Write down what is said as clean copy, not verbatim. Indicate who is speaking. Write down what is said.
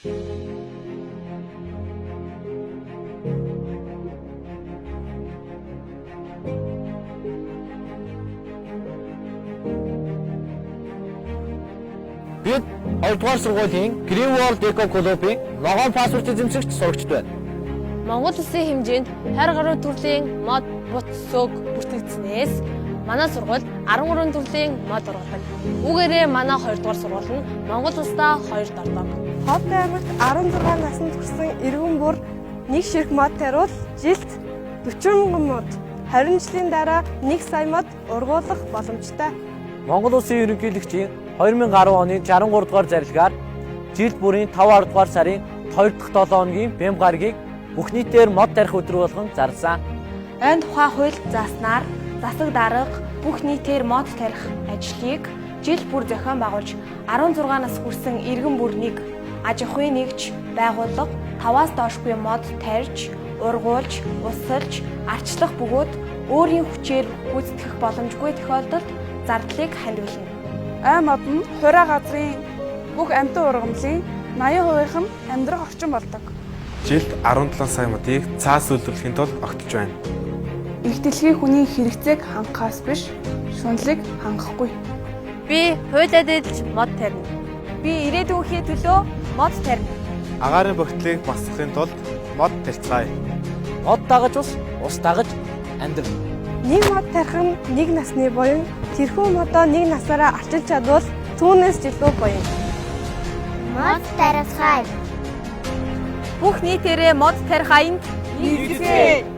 Speaker 1: Бид 2-р сургуулийн Green World Eco Club-ийн ногоон паспорт эзэмшигч сурагчд байна.
Speaker 2: Монгол Улсын хэмжээнд 20 гаруй төрлийн мод бут сөг бүртгэгдснээс манай сургууль 13 төрлийн мод ургапал. Үүгээрээ манай 2 дугаар сургууль нь Монгол Улсдаа 2 дордог.
Speaker 3: Ховд аймагт 16 наснд хүрсэн иргэн бүр нэг ширхэг мод тариул жилд 40 мод 20 жилийн дараа 1 сая мод ургуулах боломжтой.
Speaker 1: Монгол Улсын ерөнхийлөгчийн 2010 оны 63 дугаар зарилгаар жилд бүрийн 5 дугаар сарын 2 дахь 7 хоногийн бэм гарагийг бүх нийтээр мод тарих өдөр болгон зарласан.
Speaker 4: Энэ тухай хууль зааснаар засаг дарга бүх нийтээр мод тарих ажлыг жил бүр зохион байгуулж 16 нас хүрсэн иргэн бүрнийг аж ахуйн нэгж байгууллага 5-аас доошгүй мод тарьж, ургуулж, усалж, арчлах бөгөөд өөрийн хүчээр гүйцэтгэх боломжгүй тохиолдолд зардлыг хандивална.
Speaker 3: Ай мод нь хураа газрын бүх амьтан ургамлын 80% нь амьдрах орчин болдог.
Speaker 5: Жилд 17 сая модыг цаас үйлдвэрлэхийн тулд огтж байна.
Speaker 3: Их дэлхийн хүний хэрэгцээг хангахаас биш, шунлыг хангахгүй.
Speaker 2: Би хуулиад эдэлж мод тарина.
Speaker 4: Би ирээдүйнхээ төлөө мод тарина.
Speaker 5: Агаарын богтлыг басахын тулд мод тарьцгаая.
Speaker 1: Мод дагаж ус дагаж амьдрал.
Speaker 3: Нэг мод тарих нь нэг насны буян, тэрхүү модоо нэг насаараа арчилж чадвал түүнээс жилүү буян.
Speaker 6: Мод тарихай.
Speaker 4: Бүх нийтээрээ мод тарих аянд
Speaker 3: Нэгдээ.